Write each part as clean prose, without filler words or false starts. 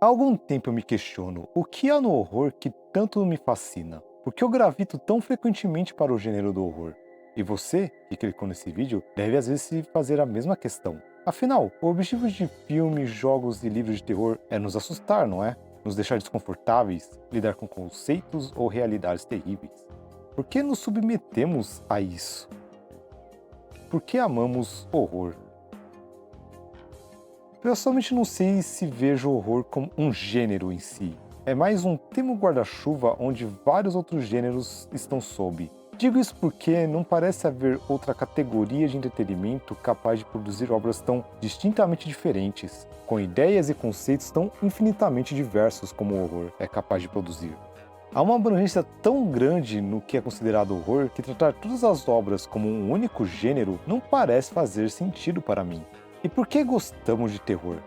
Há algum tempo eu me questiono, o que há no horror que tanto me fascina? Por que eu gravito tão frequentemente para o gênero do horror? E você, que clicou nesse vídeo, deve às vezes se fazer a mesma questão. Afinal, o objetivo de filmes, jogos e livros de terror é nos assustar, não é? Nos deixar desconfortáveis, lidar com conceitos ou realidades terríveis. Por que nos submetemos a isso? Por que amamos horror? Pessoalmente não sei se vejo o horror como um gênero em si. É mais um termo guarda-chuva onde vários outros gêneros estão sob. Digo isso porque não parece haver outra categoria de entretenimento capaz de produzir obras tão distintamente diferentes, com ideias e conceitos tão infinitamente diversos como o horror é capaz de produzir. Há uma abrangência tão grande no que é considerado horror que tratar todas as obras como um único gênero não parece fazer sentido para mim. E por que gostamos de terror?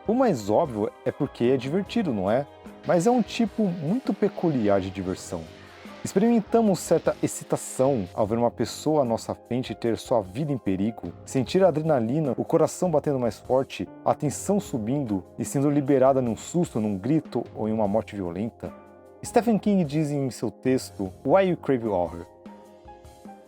O mais óbvio é porque é divertido, não é? Mas é um tipo muito peculiar de diversão. Experimentamos certa excitação ao ver uma pessoa à nossa frente ter sua vida em perigo, sentir a adrenalina, o coração batendo mais forte, a tensão subindo e sendo liberada num susto, num grito ou em uma morte violenta. Stephen King diz em seu texto Why You Crave Horror: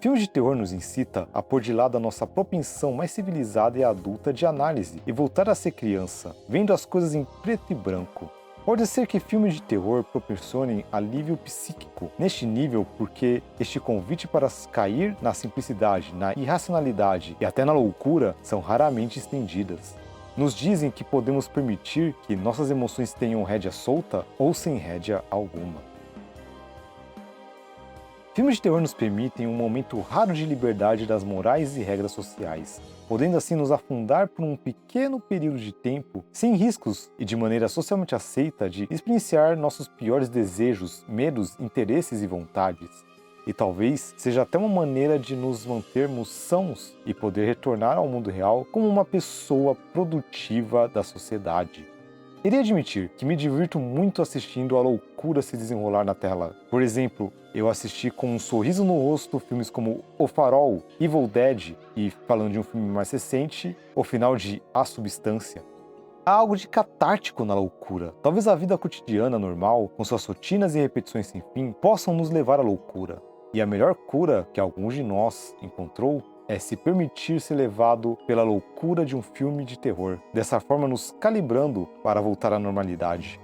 filmes de terror nos incita a pôr de lado a nossa propensão mais civilizada e adulta de análise e voltar a ser criança, vendo as coisas em preto e branco. Pode ser que filmes de terror proporcionem alívio psíquico neste nível porque este convite para cair na simplicidade, na irracionalidade e até na loucura são raramente estendidas. Nos dizem que podemos permitir que nossas emoções tenham rédea solta ou sem rédea alguma. Filmes de terror nos permitem um momento raro de liberdade das morais e regras sociais, podendo assim nos afundar por um pequeno período de tempo, sem riscos e de maneira socialmente aceita de experienciar nossos piores desejos, medos, interesses e vontades. E talvez seja até uma maneira de nos mantermos sãos e poder retornar ao mundo real como uma pessoa produtiva da sociedade. Irei admitir que me divirto muito assistindo a loucura se desenrolar na tela. Por exemplo, eu assisti com um sorriso no rosto filmes como O Farol, Evil Dead e, falando de um filme mais recente, o final de A Substância. Há algo de catártico na loucura. Talvez a vida cotidiana normal, com suas rotinas e repetições sem fim, possam nos levar à loucura. E a melhor cura que alguns de nós encontrou é se permitir ser levado pela loucura de um filme de terror, dessa forma nos calibrando para voltar à normalidade.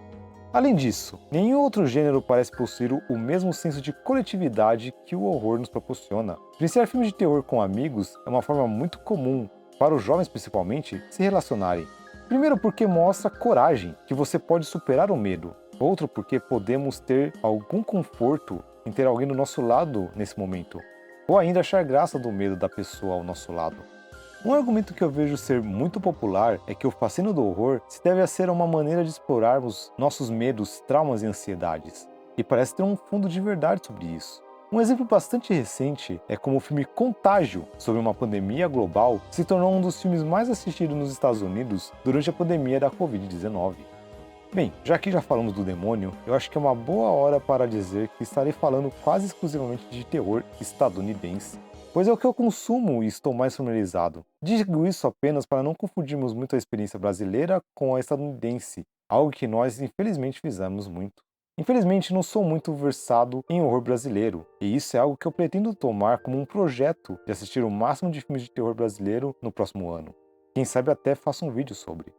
Além disso, nenhum outro gênero parece possuir o mesmo senso de coletividade que o horror nos proporciona. Apreciar filmes de terror com amigos é uma forma muito comum, para os jovens principalmente, se relacionarem. Primeiro porque mostra coragem, que você pode superar o medo. Outro porque podemos ter algum conforto em ter alguém do nosso lado nesse momento, ou ainda achar graça do medo da pessoa ao nosso lado. Um argumento que eu vejo ser muito popular é que o fascínio do horror se deve a ser uma maneira de explorarmos nossos medos, traumas e ansiedades, e parece ter um fundo de verdade sobre isso. Um exemplo bastante recente é como o filme Contágio, sobre uma pandemia global, se tornou um dos filmes mais assistidos nos Estados Unidos durante a pandemia da Covid-19. Bem, já que já falamos do demônio, eu acho que é uma boa hora para dizer que estarei falando quase exclusivamente de terror estadunidense, pois é o que eu consumo e estou mais familiarizado. Digo isso apenas para não confundirmos muito a experiência brasileira com a estadunidense, algo que nós infelizmente fizemos muito. Infelizmente não sou muito versado em horror brasileiro, e isso é algo que eu pretendo tomar como um projeto de assistir o máximo de filmes de terror brasileiro no próximo ano. Quem sabe até faça um vídeo sobre.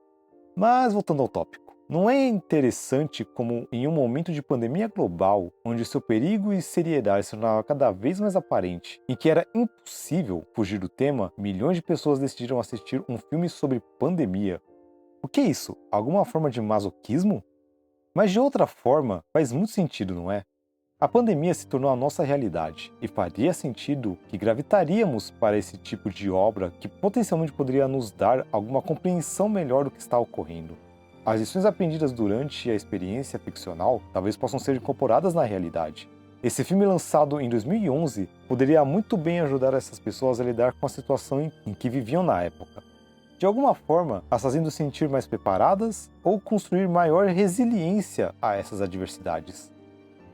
Mas voltando ao tópico. Não é interessante como, em um momento de pandemia global, onde seu perigo e seriedade se tornava cada vez mais aparente, e que era impossível fugir do tema, milhões de pessoas decidiram assistir um filme sobre pandemia. O que é isso? Alguma forma de masoquismo? Mas de outra forma, faz muito sentido, não é? A pandemia se tornou a nossa realidade, e faria sentido que gravitaríamos para esse tipo de obra que potencialmente poderia nos dar alguma compreensão melhor do que está ocorrendo. As lições aprendidas durante a experiência ficcional talvez possam ser incorporadas na realidade. Esse filme, lançado em 2011, poderia muito bem ajudar essas pessoas a lidar com a situação em que viviam na época. De alguma forma, as fazendo sentir mais preparadas ou construir maior resiliência a essas adversidades.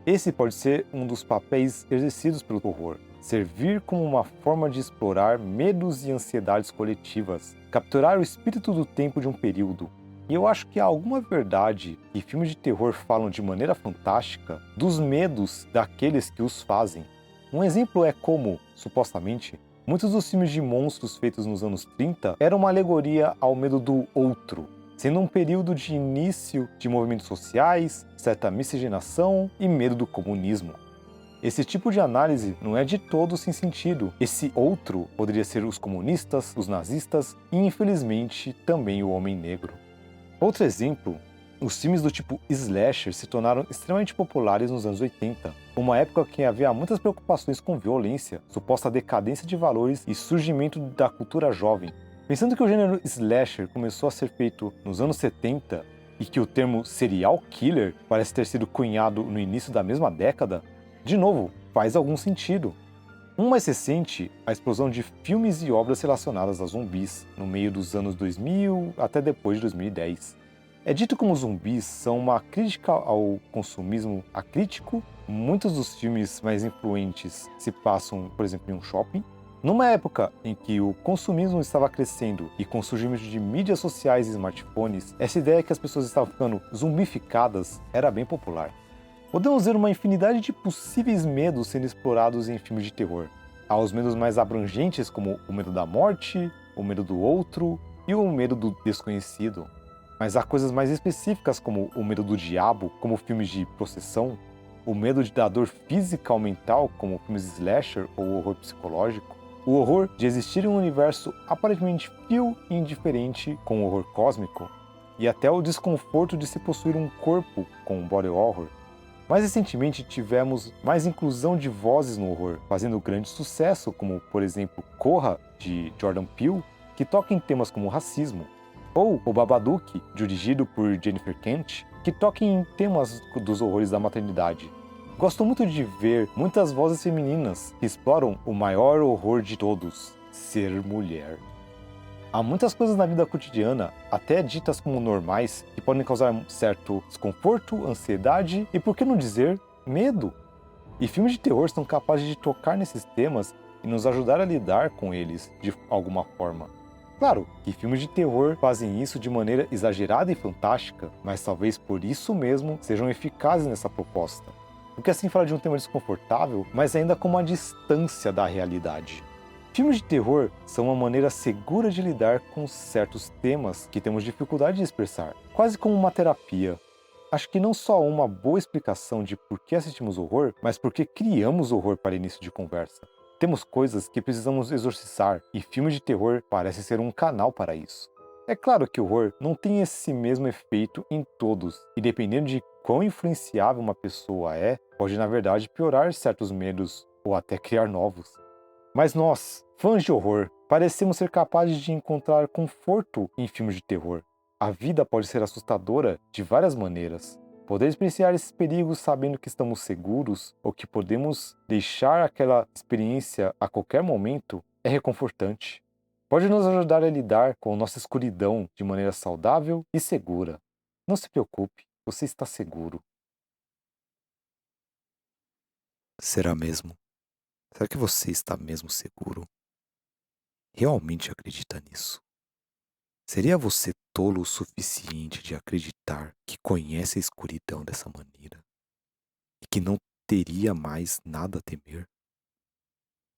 Esse pode ser um dos papéis exercidos pelo horror, servir como uma forma de explorar medos e ansiedades coletivas, capturar o espírito do tempo de um período, E eu acho que há alguma verdade que filmes de terror falam de maneira fantástica dos medos daqueles que os fazem. Um exemplo é como, supostamente, muitos dos filmes de monstros feitos nos anos 30 eram uma alegoria ao medo do outro, sendo um período de início de movimentos sociais, certa miscigenação e medo do comunismo. Esse tipo de análise não é de todo sem sentido. Esse outro poderia ser os comunistas, os nazistas e, infelizmente, também o homem negro. Outro exemplo, os filmes do tipo slasher se tornaram extremamente populares nos anos 80, uma época em que havia muitas preocupações com violência, suposta decadência de valores e surgimento da cultura jovem. Pensando que o gênero slasher começou a ser feito nos anos 70 e que o termo serial killer parece ter sido cunhado no início da mesma década, de novo, faz algum sentido. Um mais recente, a explosão de filmes e obras relacionadas a zumbis, no meio dos anos 2000 até depois de 2010. É dito como zumbis são uma crítica ao consumismo acrítico. Muitos dos filmes mais influentes se passam, por exemplo, em um shopping. Numa época em que o consumismo estava crescendo e com o surgimento de mídias sociais e smartphones, essa ideia que as pessoas estavam ficando zumbificadas era bem popular. Podemos ver uma infinidade de possíveis medos sendo explorados em filmes de terror. Há os medos mais abrangentes, como o medo da morte, o medo do outro e o medo do desconhecido. Mas há coisas mais específicas, como o medo do diabo, como filmes de possessão, o medo da dor física ou mental, como filmes de slasher ou horror psicológico, o horror de existir em um universo aparentemente frio e indiferente com o horror cósmico, e até o desconforto de se possuir um corpo com um body horror. Mais recentemente, tivemos mais inclusão de vozes no horror, fazendo grande sucesso, como, por exemplo, Corra, de Jordan Peele, que toca em temas como racismo, ou O Babadook, dirigido por Jennifer Kent, que toca em temas dos horrores da maternidade. Gosto muito de ver muitas vozes femininas que exploram o maior horror de todos, ser mulher. Há muitas coisas na vida cotidiana, até ditas como normais, que podem causar certo desconforto, ansiedade e, por que não dizer, medo. E filmes de terror são capazes de tocar nesses temas e nos ajudar a lidar com eles de alguma forma. Claro que filmes de terror fazem isso de maneira exagerada e fantástica, mas talvez por isso mesmo sejam eficazes nessa proposta. Porque assim fala de um tema desconfortável, mas ainda com uma distância da realidade. Filmes de terror são uma maneira segura de lidar com certos temas que temos dificuldade de expressar, quase como uma terapia. Acho que não só uma boa explicação de por que assistimos horror, mas por que criamos horror para início de conversa. Temos coisas que precisamos exorcizar e filmes de terror parecem ser um canal para isso. É claro que o horror não tem esse mesmo efeito em todos, e dependendo de quão influenciável uma pessoa é, pode na verdade piorar certos medos ou até criar novos. Mas nós, fãs de horror, parecemos ser capazes de encontrar conforto em filmes de terror. A vida pode ser assustadora de várias maneiras. Poder experienciar esses perigos sabendo que estamos seguros ou que podemos deixar aquela experiência a qualquer momento é reconfortante. Pode nos ajudar a lidar com nossa escuridão de maneira saudável e segura. Não se preocupe, você está seguro. Será mesmo? Será que você está mesmo seguro? Realmente acredita nisso? Seria você tolo o suficiente de acreditar que conhece a escuridão dessa maneira e que não teria mais nada a temer?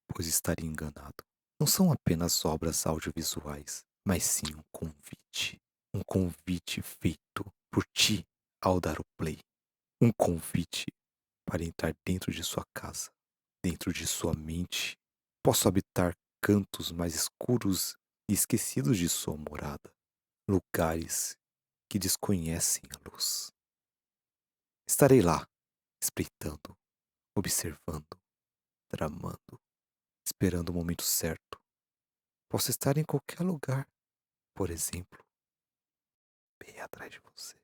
Pois estaria enganado. Não são apenas obras audiovisuais, mas sim um convite. Um convite feito por ti ao dar o play. Um convite para entrar dentro de sua casa, dentro de sua mente. Posso habitar cantos mais escuros e esquecidos de sua morada, lugares que desconhecem a luz. Estarei lá, espreitando, observando, tramando, esperando o momento certo. Posso estar em qualquer lugar, por exemplo, bem atrás de você.